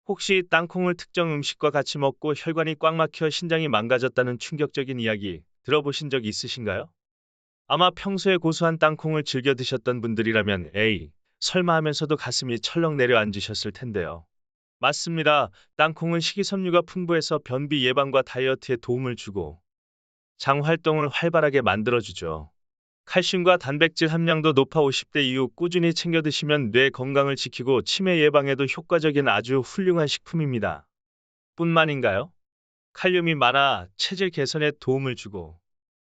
혹시 땅콩을 특정 음식과 같이 먹고 혈관이 꽉 막혀 신장이 망가졌다는 충격적인 이야기 들어보신 적 있으신가요? 아마 평소에 고소한 땅콩을 즐겨 드셨던 분들이라면 에이, 설마 하면서도 가슴이 철렁 내려앉으셨을 텐데요. 맞습니다. 땅콩은 식이섬유가 풍부해서 변비 예방과 다이어트에 도움을 주고 장 활동을 활발하게 만들어주죠. 칼슘과 단백질 함량도 높아 50대 이후 꾸준히 챙겨 드시면 뇌 건강을 지키고 치매 예방에도 효과적인 아주 훌륭한 식품입니다. 뿐만인가요? 칼륨이 많아 체질 개선에 도움을 주고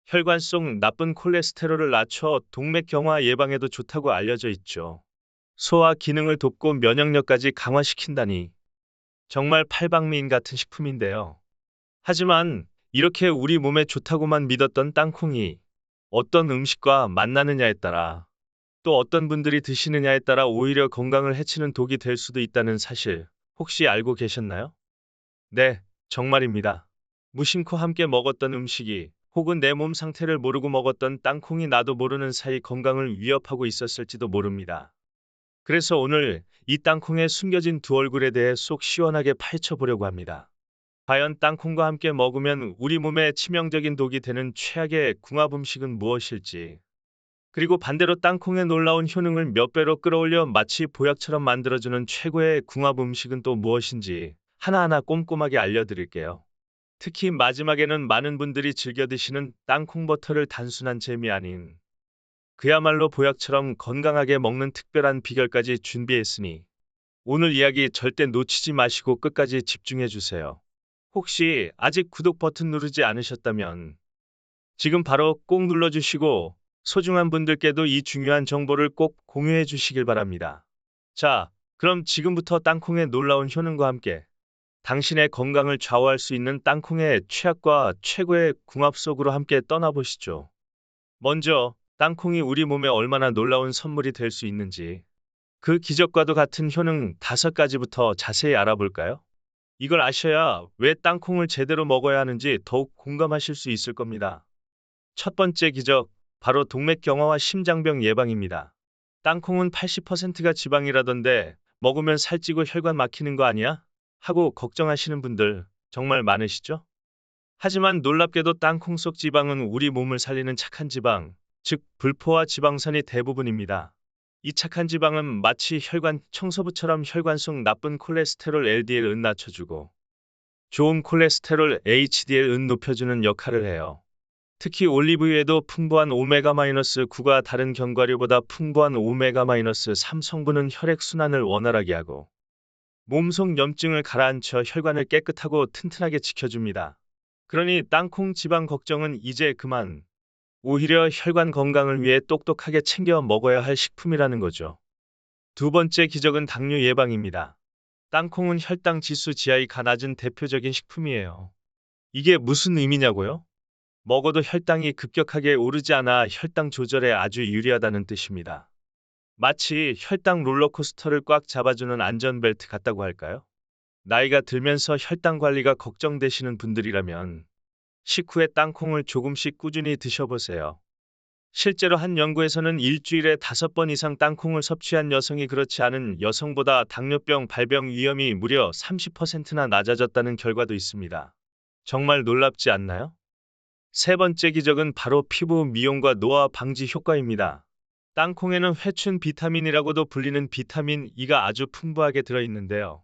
혈관 속 나쁜 콜레스테롤을 낮춰 동맥경화 예방에도 좋다고 알려져 있죠. 소화 기능을 돕고 면역력까지 강화시킨다니 정말 팔방미인 같은 식품인데요. 하지만 이렇게 우리 몸에 좋다고만 믿었던 땅콩이 어떤 음식과 만나느냐에 따라 또 어떤 분들이 드시느냐에 따라 오히려 건강을 해치는 독이 될 수도 있다는 사실 혹시 알고 계셨나요? 네, 정말입니다. 무심코 함께 먹었던 음식이 혹은 내 몸 상태를 모르고 먹었던 땅콩이 나도 모르는 사이 건강을 위협하고 있었을지도 모릅니다. 그래서 오늘 이 땅콩의 숨겨진 두 얼굴에 대해 속 시원하게 파헤쳐 보려고 합니다. 과연 땅콩과 함께 먹으면 우리 몸에 치명적인 독이 되는 최악의 궁합 음식은 무엇일지, 그리고 반대로 땅콩의 놀라운 효능을 몇 배로 끌어올려 마치 보약처럼 만들어주는 최고의 궁합 음식은 또 무엇인지 하나하나 꼼꼼하게 알려드릴게요. 특히 마지막에는 많은 분들이 즐겨 드시는 땅콩 버터를 단순한 잼이 아닌 그야말로 보약처럼 건강하게 먹는 특별한 비결까지 준비했으니 오늘 이야기 절대 놓치지 마시고 끝까지 집중해 주세요. 혹시 아직 구독 버튼 누르지 않으셨다면 지금 바로 꼭 눌러주시고 소중한 분들께도 이 중요한 정보를 꼭 공유해 주시길 바랍니다. 자, 그럼 지금부터 땅콩의 놀라운 효능과 함께 당신의 건강을 좌우할 수 있는 땅콩의 최악과 최고의 궁합 속으로 함께 떠나보시죠. 먼저, 땅콩이 우리 몸에 얼마나 놀라운 선물이 될 수 있는지 그 기적과도 같은 효능 5가지부터 자세히 알아볼까요? 이걸 아셔야 왜 땅콩을 제대로 먹어야 하는지 더욱 공감하실 수 있을 겁니다. 첫 번째 기적, 바로 동맥경화와 심장병 예방입니다. 땅콩은 80%가 지방이라던데 먹으면 살찌고 혈관 막히는 거 아니야? 하고 걱정하시는 분들 정말 많으시죠? 하지만 놀랍게도 땅콩 속 지방은 우리 몸을 살리는 착한 지방, 즉 불포화 지방산이 대부분입니다. 이 착한 지방은 마치 혈관 청소부처럼 혈관 속 나쁜 콜레스테롤 LDL은 낮춰주고 좋은 콜레스테롤 HDL은 높여주는 역할을 해요. 특히 올리브유에도 풍부한 오메가-9가 다른 견과류보다 풍부한 오메가-3 성분은 혈액순환을 원활하게 하고 몸속 염증을 가라앉혀 혈관을 깨끗하고 튼튼하게 지켜줍니다. 그러니 땅콩 지방 걱정은 이제 그만. 오히려 혈관 건강을 위해 똑똑하게 챙겨 먹어야 할 식품이라는 거죠. 두 번째 기적은 당뇨 예방입니다. 땅콩은 혈당 지수 GI가 낮은 대표적인 식품이에요. 이게 무슨 의미냐고요? 먹어도 혈당이 급격하게 오르지 않아 혈당 조절에 아주 유리하다는 뜻입니다. 마치 혈당 롤러코스터를 꽉 잡아주는 안전벨트 같다고 할까요? 나이가 들면서 혈당 관리가 걱정되시는 분들이라면 식후에 땅콩을 조금씩 꾸준히 드셔보세요. 실제로 한 연구에서는 일주일에 5번 이상 땅콩을 섭취한 여성이 그렇지 않은 여성보다 당뇨병 발병 위험이 무려 30%나 낮아졌다는 결과도 있습니다. 정말 놀랍지 않나요? 세 번째 기적은 바로 피부 미용과 노화 방지 효과입니다. 땅콩에는 회춘 비타민이라고도 불리는 비타민 E가 아주 풍부하게 들어있는데요.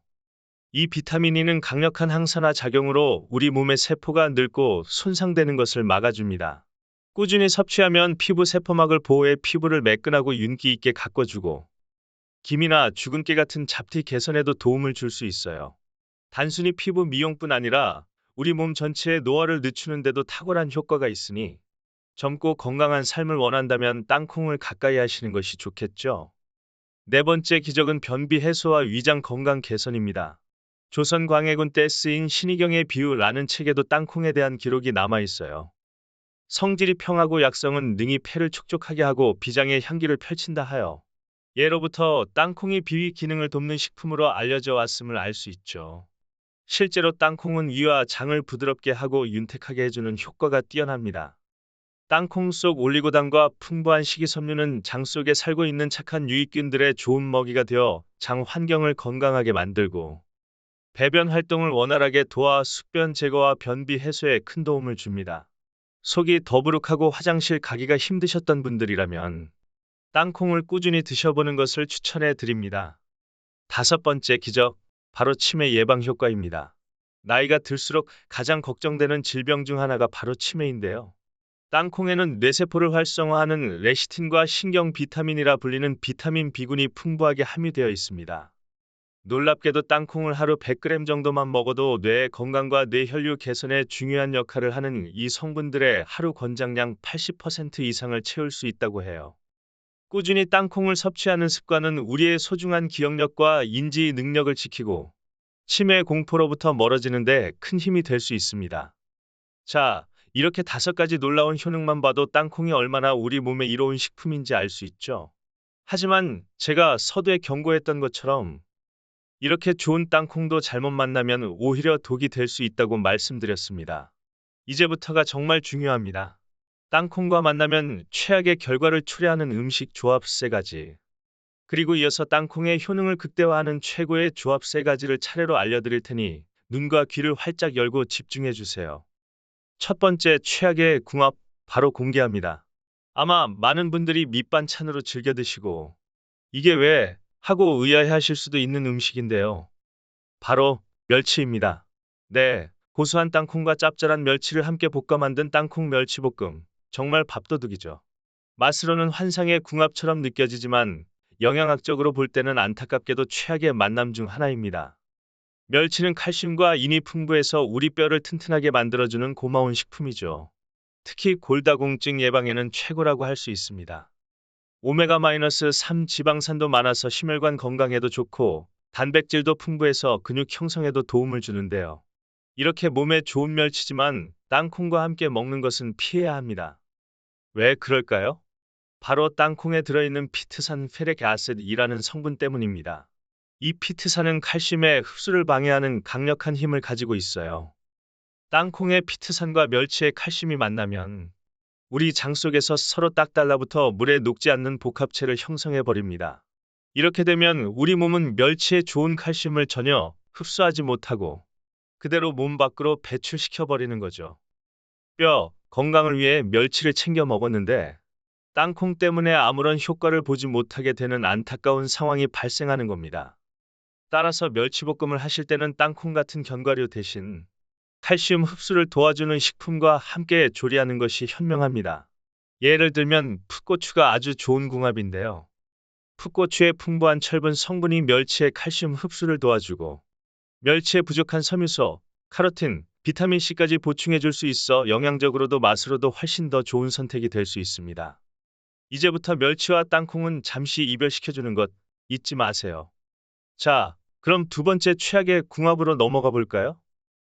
이 비타민 E는 강력한 항산화 작용으로 우리 몸의 세포가 늙고 손상되는 것을 막아줍니다. 꾸준히 섭취하면 피부 세포막을 보호해 피부를 매끈하고 윤기 있게 가꿔주고 기미나 주근깨 같은 잡티 개선에도 도움을 줄 수 있어요. 단순히 피부 미용뿐 아니라 우리 몸 전체의 노화를 늦추는 데도 탁월한 효과가 있으니 젊고 건강한 삶을 원한다면 땅콩을 가까이 하시는 것이 좋겠죠. 네 번째 기적은 변비 해소와 위장 건강 개선입니다. 조선 광해군 때 쓰인 신의경의 비유라는 책에도 땅콩에 대한 기록이 남아 있어요. 성질이 평하고 약성은 능히 폐를 촉촉하게 하고 비장의 향기를 펼친다 하여 예로부터 땅콩이 비위 기능을 돕는 식품으로 알려져 왔음을 알 수 있죠. 실제로 땅콩은 위와 장을 부드럽게 하고 윤택하게 해주는 효과가 뛰어납니다. 땅콩 속 올리고당과 풍부한 식이섬유는 장 속에 살고 있는 착한 유익균들의 좋은 먹이가 되어 장 환경을 건강하게 만들고 배변 활동을 원활하게 도와 숙변 제거와 변비 해소에 큰 도움을 줍니다. 속이 더부룩하고 화장실 가기가 힘드셨던 분들이라면 땅콩을 꾸준히 드셔보는 것을 추천해 드립니다. 다섯 번째 기적, 바로 치매 예방 효과입니다. 나이가 들수록 가장 걱정되는 질병 중 하나가 바로 치매인데요. 땅콩에는 뇌세포를 활성화하는 레시틴과 신경 비타민이라 불리는 비타민 B군이 풍부하게 함유되어 있습니다. 놀랍게도 땅콩을 하루 100g 정도만 먹어도 뇌 건강과 뇌혈류 개선에 중요한 역할을 하는 이 성분들의 하루 권장량 80% 이상을 채울 수 있다고 해요. 꾸준히 땅콩을 섭취하는 습관은 우리의 소중한 기억력과 인지 능력을 지키고 치매 공포로부터 멀어지는데 큰 힘이 될 수 있습니다. 자, 이렇게 다섯 가지 놀라운 효능만 봐도 땅콩이 얼마나 우리 몸에 이로운 식품인지 알 수 있죠. 하지만 제가 서두에 경고했던 것처럼 이렇게 좋은 땅콩도 잘못 만나면 오히려 독이 될 수 있다고 말씀드렸습니다. 이제부터가 정말 중요합니다. 땅콩과 만나면 최악의 결과를 초래하는 음식 조합 세 가지. 그리고 이어서 땅콩의 효능을 극대화하는 최고의 조합 세 가지를 차례로 알려드릴 테니 눈과 귀를 활짝 열고 집중해 주세요. 첫 번째 최악의 궁합 바로 공개합니다. 아마 많은 분들이 밑반찬으로 즐겨 드시고 이게 왜? 하고 의아해하실 수도 있는 음식인데요. 바로 멸치입니다. 네, 고소한 땅콩과 짭짤한 멸치를 함께 볶아 만든 땅콩 멸치볶음. 정말 밥도둑이죠. 맛으로는 환상의 궁합처럼 느껴지지만 영양학적으로 볼 때는 안타깝게도 최악의 만남 중 하나입니다. 멸치는 칼슘과 인이 풍부해서 우리 뼈를 튼튼하게 만들어주는 고마운 식품이죠. 특히 골다공증 예방에는 최고라고 할 수 있습니다. 오메가-3 지방산도 많아서 심혈관 건강에도 좋고 단백질도 풍부해서 근육 형성에도 도움을 주는데요. 이렇게 몸에 좋은 멸치지만 땅콩과 함께 먹는 것은 피해야 합니다. 왜 그럴까요? 바로 땅콩에 들어있는 피트산 페릭 아시드이라는 성분 때문입니다. 이 피트산은 칼슘의 흡수를 방해하는 강력한 힘을 가지고 있어요. 땅콩의 피트산과 멸치의 칼슘이 만나면 우리 장 속에서 서로 딱 달라붙어 물에 녹지 않는 복합체를 형성해 버립니다. 이렇게 되면 우리 몸은 멸치의 좋은 칼슘을 전혀 흡수하지 못하고 그대로 몸 밖으로 배출시켜 버리는 거죠. 뼈 건강을 위해 멸치를 챙겨 먹었는데 땅콩 때문에 아무런 효과를 보지 못하게 되는 안타까운 상황이 발생하는 겁니다. 따라서 멸치볶음을 하실 때는 땅콩 같은 견과류 대신 칼슘 흡수를 도와주는 식품과 함께 조리하는 것이 현명합니다. 예를 들면 풋고추가 아주 좋은 궁합인데요. 풋고추의 풍부한 철분 성분이 멸치의 칼슘 흡수를 도와주고 멸치에 부족한 섬유소, 카로틴, 비타민C까지 보충해 줄 수 있어 영양적으로도 맛으로도 훨씬 더 좋은 선택이 될 수 있습니다. 이제부터 멸치와 땅콩은 잠시 이별시켜주는 것 잊지 마세요. 자, 그럼 두 번째 최악의 궁합으로 넘어가 볼까요?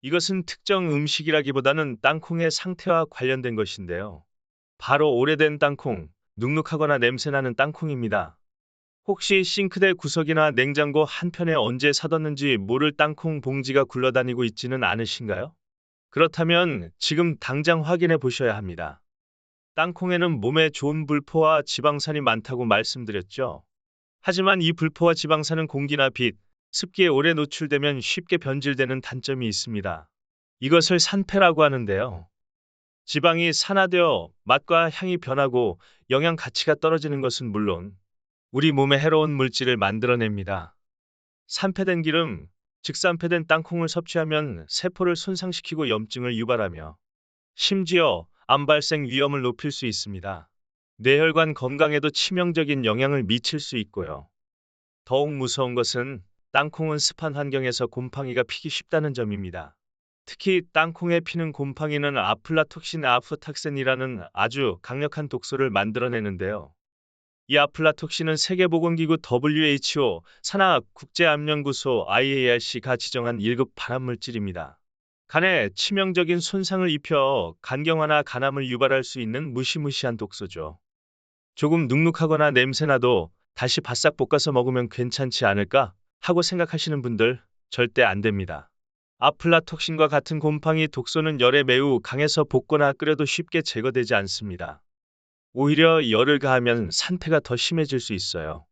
이것은 특정 음식이라기보다는 땅콩의 상태와 관련된 것인데요. 바로 오래된 땅콩, 눅눅하거나 냄새나는 땅콩입니다. 혹시 싱크대 구석이나 냉장고 한편에 언제 사뒀는지 모를 땅콩 봉지가 굴러다니고 있지는 않으신가요? 그렇다면 지금 당장 확인해 보셔야 합니다. 땅콩에는 몸에 좋은 불포와 지방산이 많다고 말씀드렸죠. 하지만 이 불포와 지방산은 공기나 빛, 습기에 오래 노출되면 쉽게 변질되는 단점이 있습니다. 이것을 산패라고 하는데요. 지방이 산화되어 맛과 향이 변하고 영양 가치가 떨어지는 것은 물론 우리 몸에 해로운 물질을 만들어냅니다. 산패된 기름, 즉 산패된 땅콩을 섭취하면 세포를 손상시키고 염증을 유발하며 심지어 암 발생 위험을 높일 수 있습니다. 뇌혈관 건강에도 치명적인 영향을 미칠 수 있고요. 더욱 무서운 것은 땅콩은 습한 환경에서 곰팡이가 피기 쉽다는 점입니다. 특히 땅콩에 피는 곰팡이는 아플라톡신 아프탁센이라는 아주 강력한 독소를 만들어내는데요. 이 아플라톡신은 세계보건기구 WHO, 산하 국제암연구소 IARC가 지정한 1급 발암물질입니다. 간에 치명적인 손상을 입혀 간경화나 간암을 유발할 수 있는 무시무시한 독소죠. 조금 눅눅하거나 냄새나도 다시 바싹 볶아서 먹으면 괜찮지 않을까 하고 생각하시는 분들 절대 안 됩니다. 아플라톡신과 같은 곰팡이 독소는 열에 매우 강해서 볶거나 끓여도 쉽게 제거되지 않습니다. 오히려 열을 가하면 산패가 더 심해질 수 있어요.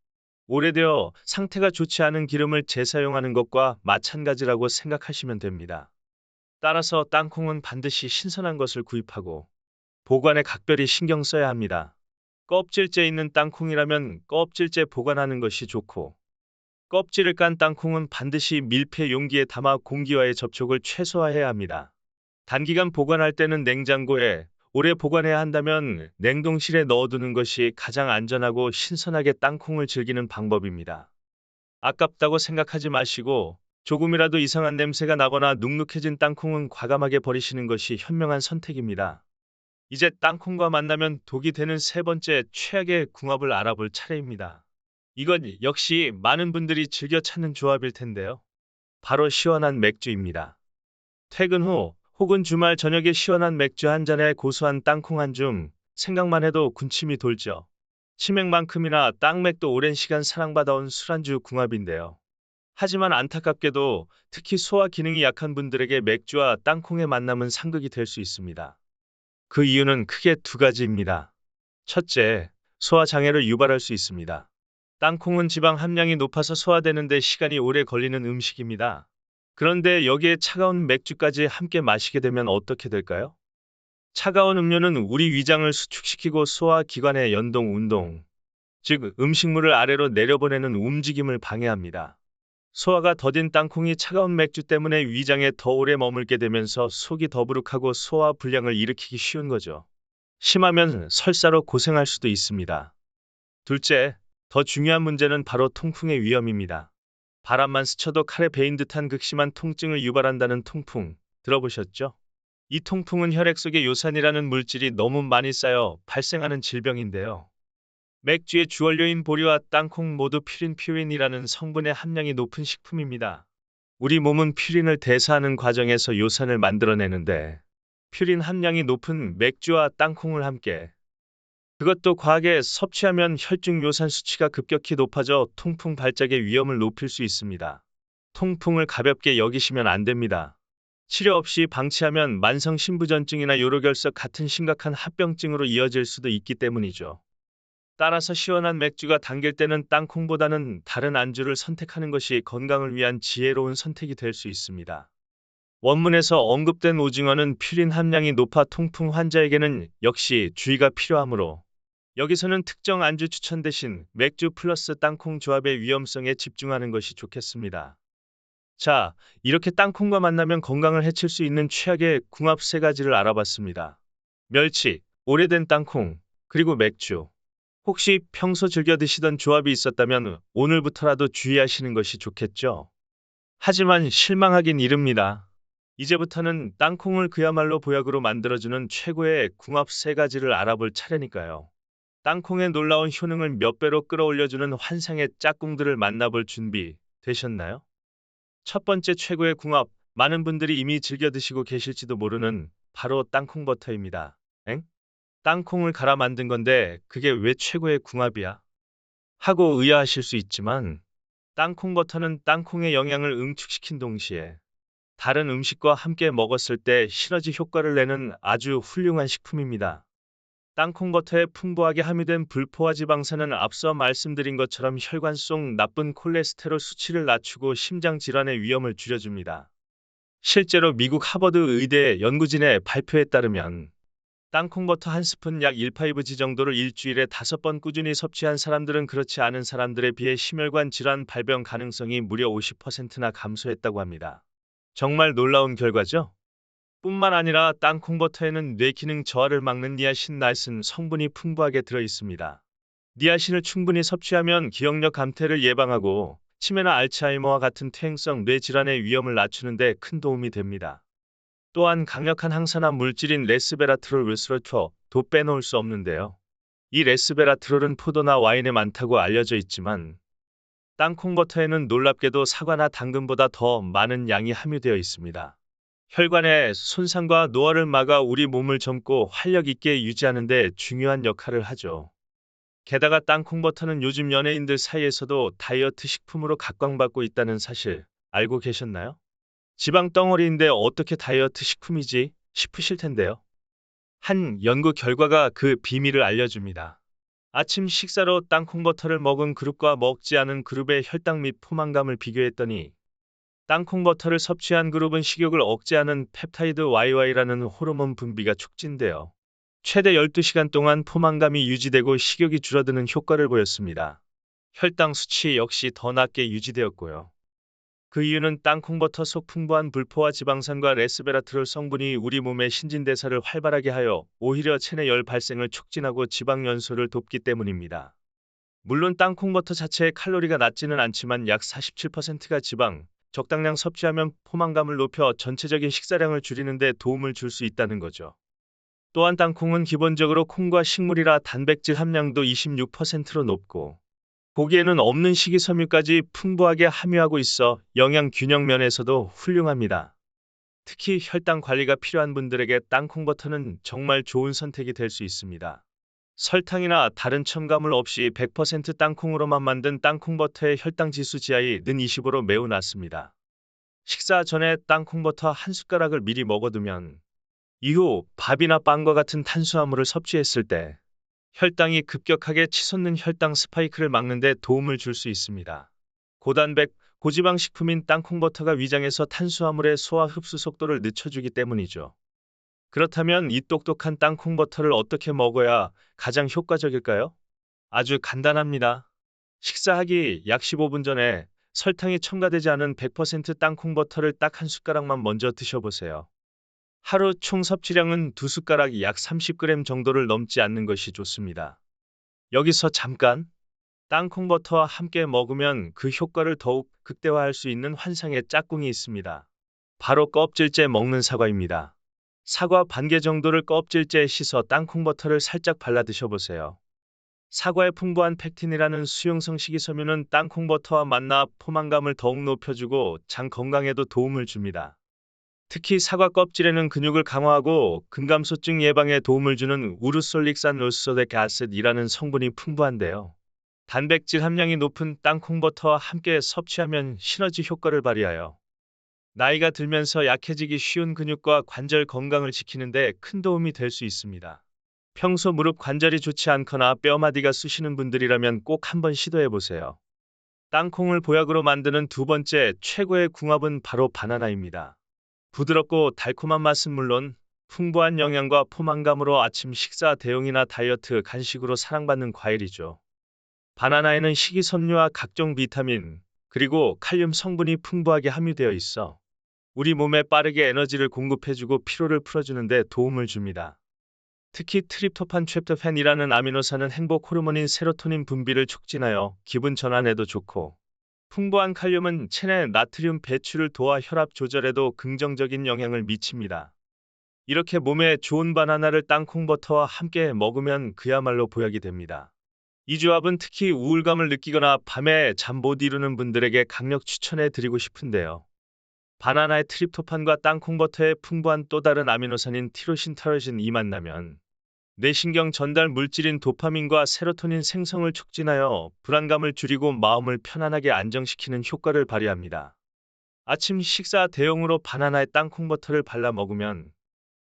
오래되어 상태가 좋지 않은 기름을 재사용하는 것과 마찬가지라고 생각하시면 됩니다. 따라서 땅콩은 반드시 신선한 것을 구입하고 보관에 각별히 신경 써야 합니다. 껍질째 있는 땅콩이라면 껍질째 보관하는 것이 좋고, 껍질을 깐 땅콩은 반드시 밀폐 용기에 담아 공기와의 접촉을 최소화해야 합니다. 단기간 보관할 때는 냉장고에, 오래 보관해야 한다면 냉동실에 넣어두는 것이 가장 안전하고 신선하게 땅콩을 즐기는 방법입니다. 아깝다고 생각하지 마시고, 조금이라도 이상한 냄새가 나거나 눅눅해진 땅콩은 과감하게 버리시는 것이 현명한 선택입니다. 이제 땅콩과 만나면 독이 되는 세 번째 최악의 궁합을 알아볼 차례입니다. 이건 역시 많은 분들이 즐겨 찾는 조합일 텐데요. 바로 시원한 맥주입니다. 퇴근 후 혹은 주말 저녁에 시원한 맥주 한 잔에 고소한 땅콩 한 줌, 생각만 해도 군침이 돌죠. 치맥만큼이나 땅맥도 오랜 시간 사랑받아온 술안주 궁합인데요. 하지만 안타깝게도 특히 소화 기능이 약한 분들에게 맥주와 땅콩의 만남은 상극이 될 수 있습니다. 그 이유는 크게 두 가지입니다. 첫째, 소화 장애를 유발할 수 있습니다. 땅콩은 지방 함량이 높아서 소화되는데 시간이 오래 걸리는 음식입니다. 그런데 여기에 차가운 맥주까지 함께 마시게 되면 어떻게 될까요? 차가운 음료는 우리 위장을 수축시키고 소화 기관의 연동 운동, 즉 음식물을 아래로 내려보내는 움직임을 방해합니다. 소화가 더딘 땅콩이 차가운 맥주 때문에 위장에 더 오래 머물게 되면서 속이 더부룩하고 소화 불량을 일으키기 쉬운 거죠. 심하면 설사로 고생할 수도 있습니다. 둘째, 더 중요한 문제는 바로 통풍의 위험입니다. 바람만 스쳐도 칼에 베인 듯한 극심한 통증을 유발한다는 통풍, 들어보셨죠? 이 통풍은 혈액 속에 요산이라는 물질이 너무 많이 쌓여 발생하는 질병인데요. 맥주의 주원료인 보리와 땅콩 모두 퓨린이라는 성분의 함량이 높은 식품입니다. 우리 몸은 퓨린을 대사하는 과정에서 요산을 만들어내는데, 퓨린 함량이 높은 맥주와 땅콩을 함께, 그것도 과하게 섭취하면 혈중 요산 수치가 급격히 높아져 통풍 발작의 위험을 높일 수 있습니다. 통풍을 가볍게 여기시면 안 됩니다. 치료 없이 방치하면 만성 신부전증이나 요로결석 같은 심각한 합병증으로 이어질 수도 있기 때문이죠. 따라서 시원한 맥주가 당길 때는 땅콩보다는 다른 안주를 선택하는 것이 건강을 위한 지혜로운 선택이 될 수 있습니다. 원문에서 언급된 오징어는 퓨린 함량이 높아 통풍 환자에게는 역시 주의가 필요하므로, 여기서는 특정 안주 추천 대신 맥주 플러스 땅콩 조합의 위험성에 집중하는 것이 좋겠습니다. 자, 이렇게 땅콩과 만나면 건강을 해칠 수 있는 최악의 궁합 세 가지를 알아봤습니다. 멸치, 오래된 땅콩, 그리고 맥주. 혹시 평소 즐겨 드시던 조합이 있었다면 오늘부터라도 주의하시는 것이 좋겠죠? 하지만 실망하긴 이릅니다. 이제부터는 땅콩을 그야말로 보약으로 만들어주는 최고의 궁합 세 가지를 알아볼 차례니까요. 땅콩의 놀라운 효능을 몇 배로 끌어올려주는 환상의 짝꿍들을 만나볼 준비 되셨나요? 첫 번째 최고의 궁합, 많은 분들이 이미 즐겨 드시고 계실지도 모르는 바로 땅콩버터입니다. 엥? 땅콩을 갈아 만든 건데 그게 왜 최고의 궁합이야? 하고 의아하실 수 있지만, 땅콩버터는 땅콩의 영양을 응축시킨 동시에 다른 음식과 함께 먹었을 때 시너지 효과를 내는 아주 훌륭한 식품입니다. 땅콩버터에 풍부하게 함유된 불포화 지방산은 앞서 말씀드린 것처럼 혈관 속 나쁜 콜레스테롤 수치를 낮추고 심장 질환의 위험을 줄여줍니다. 실제로 미국 하버드 의대 연구진의 발표에 따르면 땅콩버터 한 스푼 약 1파이브지 정도를 일주일에 5번 꾸준히 섭취한 사람들은 그렇지 않은 사람들에 비해 심혈관 질환 발병 가능성이 무려 50%나 감소했다고 합니다. 정말 놀라운 결과죠? 뿐만 아니라 땅콩버터에는 뇌기능 저하를 막는 니아신 나이슨 성분이 풍부하게 들어 있습니다. 니아신을 충분히 섭취하면 기억력 감퇴를 예방하고 치매나 알츠하이머와 같은 퇴행성 뇌질환의 위험을 낮추는 데 큰 도움이 됩니다. 또한 강력한 항산화 물질인 레스베라트롤 도 빼놓을 수 없는데요. 이 레스베라트롤은 포도나 와인에 많다고 알려져 있지만, 땅콩버터에는 놀랍게도 사과나 당근보다 더 많은 양이 함유되어 있습니다. 혈관의 손상과 노화를 막아 우리 몸을 젊고 활력 있게 유지하는 데 중요한 역할을 하죠. 게다가 땅콩버터는 요즘 연예인들 사이에서도 다이어트 식품으로 각광받고 있다는 사실 알고 계셨나요? 지방 덩어리인데 어떻게 다이어트 식품이지 싶으실 텐데요. 한 연구 결과가 그 비밀을 알려줍니다. 아침 식사로 땅콩버터를 먹은 그룹과 먹지 않은 그룹의 혈당 및 포만감을 비교했더니 땅콩버터를 섭취한 그룹은 식욕을 억제하는 펩타이드 YY라는 호르몬 분비가 촉진되어 최대 12시간 동안 포만감이 유지되고 식욕이 줄어드는 효과를 보였습니다. 혈당 수치 역시 더 낮게 유지되었고요. 그 이유는 땅콩버터 속 풍부한 불포화 지방산과 레스베라트롤 성분이 우리 몸의 신진대사를 활발하게 하여 오히려 체내 열 발생을 촉진하고 지방 연소를 돕기 때문입니다. 물론 땅콩버터 자체의 칼로리가 낮지는 않지만 약 47%가 지방, 적당량 섭취하면 포만감을 높여 전체적인 식사량을 줄이는 데 도움을 줄 수 있다는 거죠. 또한 땅콩은 기본적으로 콩과 식물이라 단백질 함량도 26%로 높고 고기에는 없는 식이섬유까지 풍부하게 함유하고 있어 영양 균형 면에서도 훌륭합니다. 특히 혈당 관리가 필요한 분들에게 땅콩버터는 정말 좋은 선택이 될 수 있습니다. 설탕이나 다른 첨가물 없이 100% 땅콩으로만 만든 땅콩버터의 혈당 지수 GI 는 25로 매우 낮습니다. 식사 전에 땅콩버터 한 숟가락을 미리 먹어두면 이후 밥이나 빵과 같은 탄수화물을 섭취했을 때 혈당이 급격하게 치솟는 혈당 스파이크를 막는 데 도움을 줄 수 있습니다. 고단백, 고지방 식품인 땅콩버터가 위장에서 탄수화물의 소화 흡수 속도를 늦춰주기 때문이죠. 그렇다면 이 똑똑한 땅콩버터를 어떻게 먹어야 가장 효과적일까요? 아주 간단합니다. 식사하기 약 15분 전에 설탕이 첨가되지 않은 100% 땅콩버터를 딱 한 숟가락만 먼저 드셔보세요. 하루 총 섭취량은 2숟가락 약 30g 정도를 넘지 않는 것이 좋습니다. 여기서 잠깐! 땅콩버터와 함께 먹으면 그 효과를 더욱 극대화할 수 있는 환상의 짝꿍이 있습니다. 바로 껍질째 먹는 사과입니다. 사과 반 개 정도를 껍질째 씻어 땅콩버터를 살짝 발라 드셔보세요. 사과의 풍부한 펙틴이라는 수용성 식이섬유는 땅콩버터와 만나 포만감을 더욱 높여주고 장 건강에도 도움을 줍니다. 특히 사과 껍질에는 근육을 강화하고 근감소증 예방에 도움을 주는 우르솔릭산 로스소덱 아cid이라는 성분이 풍부한데요. 단백질 함량이 높은 땅콩버터와 함께 섭취하면 시너지 효과를 발휘하여 나이가 들면서 약해지기 쉬운 근육과 관절 건강을 지키는 데 큰 도움이 될 수 있습니다. 평소 무릎 관절이 좋지 않거나 뼈마디가 쑤시는 분들이라면 꼭 한번 시도해보세요. 땅콩을 보약으로 만드는 두 번째 최고의 궁합은 바로 바나나입니다. 부드럽고 달콤한 맛은 물론 풍부한 영양과 포만감으로 아침 식사 대용이나 다이어트 간식으로 사랑받는 과일이죠. 바나나에는 식이섬유와 각종 비타민, 그리고 칼륨 성분이 풍부하게 함유되어 있어 우리 몸에 빠르게 에너지를 공급해주고 피로를 풀어주는 데 도움을 줍니다. 특히 트립토판 트랩토팬이라는 아미노산은 행복 호르몬인 세로토닌 분비를 촉진하여 기분 전환에도 좋고 풍부한 칼륨은 체내 나트륨 배출을 도와 혈압 조절에도 긍정적인 영향을 미칩니다. 이렇게 몸에 좋은 바나나를 땅콩버터와 함께 먹으면 그야말로 보약이 됩니다. 이 조합은 특히 우울감을 느끼거나 밤에 잠 못 이루는 분들에게 강력 추천해 드리고 싶은데요. 바나나의 트립토판과 땅콩버터의 풍부한 또 다른 아미노산인 티로신 타로신이 만나면 뇌신경 전달 물질인 도파민과 세로토닌 생성을 촉진하여 불안감을 줄이고 마음을 편안하게 안정시키는 효과를 발휘합니다. 아침 식사 대용으로 바나나에 땅콩버터를 발라 먹으면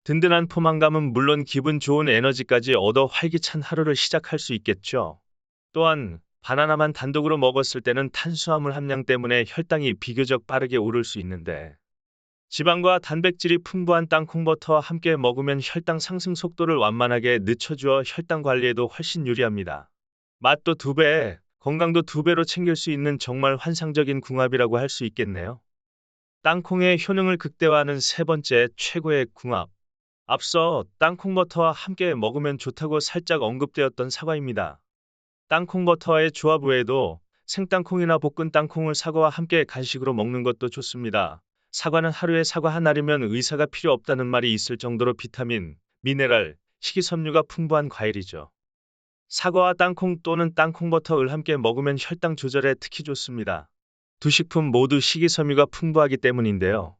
든든한 포만감은 물론 기분 좋은 에너지까지 얻어 활기찬 하루를 시작할 수 있겠죠. 또한 바나나만 단독으로 먹었을 때는 탄수화물 함량 때문에 혈당이 비교적 빠르게 오를 수 있는데 지방과 단백질이 풍부한 땅콩버터와 함께 먹으면 혈당 상승 속도를 완만하게 늦춰주어 혈당 관리에도 훨씬 유리합니다. 맛도 2배, 건강도 2배로 챙길 수 있는 정말 환상적인 궁합이라고 할 수 있겠네요. 땅콩의 효능을 극대화하는 세 번째 최고의 궁합. 앞서 땅콩버터와 함께 먹으면 좋다고 살짝 언급되었던 사과입니다. 땅콩버터와의 조합 외에도 생땅콩이나 볶은 땅콩을 사과와 함께 간식으로 먹는 것도 좋습니다. 사과는 하루에 사과 한 알이면 의사가 필요 없다는 말이 있을 정도로 비타민, 미네랄, 식이섬유가 풍부한 과일이죠. 사과와 땅콩 또는 땅콩버터를 함께 먹으면 혈당 조절에 특히 좋습니다. 두 식품 모두 식이섬유가 풍부하기 때문인데요.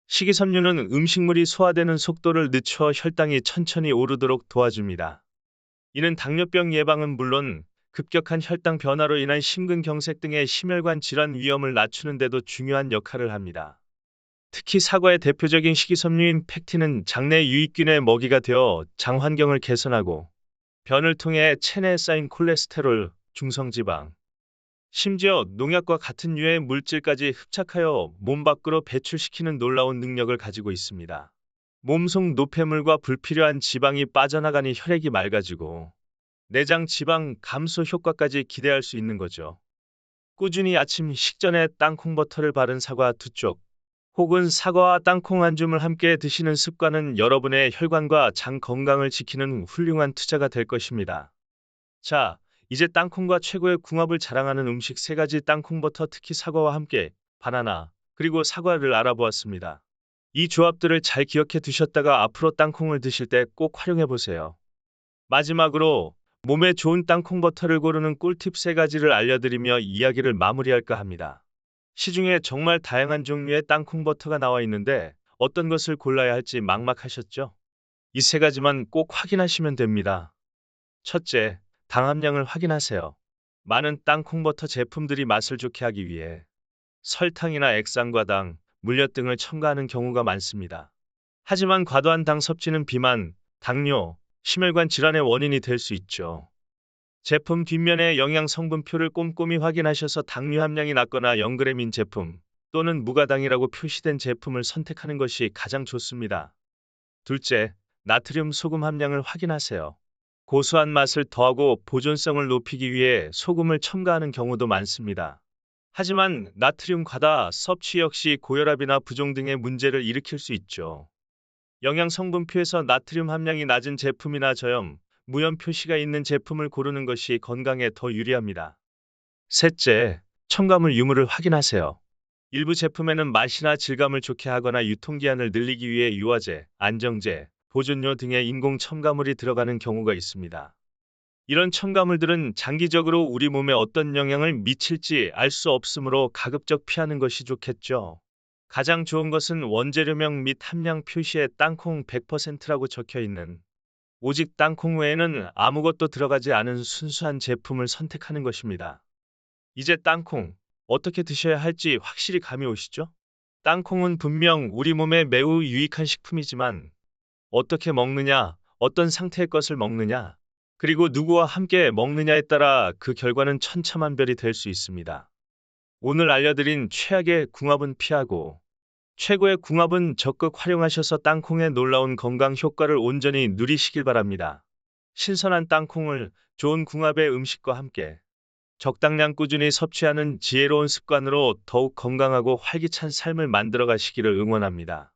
식이섬유는 음식물이 소화되는 속도를 늦춰 혈당이 천천히 오르도록 도와줍니다. 이는 당뇨병 예방은 물론 급격한 혈당 변화로 인한 심근경색 등의 심혈관 질환 위험을 낮추는 데도 중요한 역할을 합니다. 특히 사과의 대표적인 식이섬유인 펙틴은 장내 유익균의 먹이가 되어 장 환경을 개선하고 변을 통해 체내에 쌓인 콜레스테롤, 중성지방, 심지어 농약과 같은 유해 물질까지 흡착하여 몸 밖으로 배출시키는 놀라운 능력을 가지고 있습니다. 몸속 노폐물과 불필요한 지방이 빠져나가니 혈액이 맑아지고 내장 지방 감소 효과까지 기대할 수 있는 거죠. 꾸준히 아침 식전에 땅콩 버터를 바른 사과 2쪽, 혹은 사과와 땅콩 한 줌을 함께 드시는 습관은 여러분의 혈관과 장 건강을 지키는 훌륭한 투자가 될 것입니다. 자, 이제 땅콩과 최고의 궁합을 자랑하는 음식 3가지 땅콩 버터 특히 사과와 함께 바나나, 그리고 사과를 알아보았습니다. 이 조합들을 잘 기억해 두셨다가 앞으로 땅콩을 드실 때 꼭 활용해 보세요. 마지막으로 몸에 좋은 땅콩 버터를 고르는 꿀팁 3가지를 알려드리며 이야기를 마무리할까 합니다. 시중에 정말 다양한 종류의 땅콩 버터가 나와 있는데 어떤 것을 골라야 할지 막막하셨죠? 이 3가지만 꼭 확인하시면 됩니다. 첫째, 당 함량을 확인하세요. 많은 땅콩 버터 제품들이 맛을 좋게 하기 위해 설탕이나 액상과당, 물엿 등을 첨가하는 경우가 많습니다. 하지만 과도한 당 섭취는 비만, 당뇨, 심혈관 질환의 원인이 될 수 있죠. 제품 뒷면의 영양 성분표를 꼼꼼히 확인하셔서 당류 함량이 낮거나 0g인 제품 또는 무가당이라고 표시된 제품을 선택하는 것이 가장 좋습니다. 둘째, 나트륨 소금 함량을 확인하세요. 고소한 맛을 더하고 보존성을 높이기 위해 소금을 첨가하는 경우도 많습니다. 하지만 나트륨 과다 섭취 역시 고혈압이나 부종 등의 문제를 일으킬 수 있죠. 영양 성분표에서 나트륨 함량이 낮은 제품이나 저염, 무염 표시가 있는 제품을 고르는 것이 건강에 더 유리합니다. 셋째, 첨가물 유무를 확인하세요. 일부 제품에는 맛이나 질감을 좋게 하거나 유통기한을 늘리기 위해 유화제, 안정제, 보존료 등의 인공 첨가물이 들어가는 경우가 있습니다. 이런 첨가물들은 장기적으로 우리 몸에 어떤 영향을 미칠지 알 수 없으므로 가급적 피하는 것이 좋겠죠. 가장 좋은 것은 원재료명 및 함량 표시에 땅콩 100%라고 적혀 있는 오직 땅콩 외에는 아무것도 들어가지 않은 순수한 제품을 선택하는 것입니다. 이제 땅콩, 어떻게 드셔야 할지 확실히 감이 오시죠? 땅콩은 분명 우리 몸에 매우 유익한 식품이지만 어떻게 먹느냐, 어떤 상태의 것을 먹느냐, 그리고 누구와 함께 먹느냐에 따라 그 결과는 천차만별이 될 수 있습니다. 오늘 알려드린 최악의 궁합은 피하고 최고의 궁합은 적극 활용하셔서 땅콩의 놀라운 건강 효과를 온전히 누리시길 바랍니다. 신선한 땅콩을 좋은 궁합의 음식과 함께 적당량 꾸준히 섭취하는 지혜로운 습관으로 더욱 건강하고 활기찬 삶을 만들어 가시기를 응원합니다.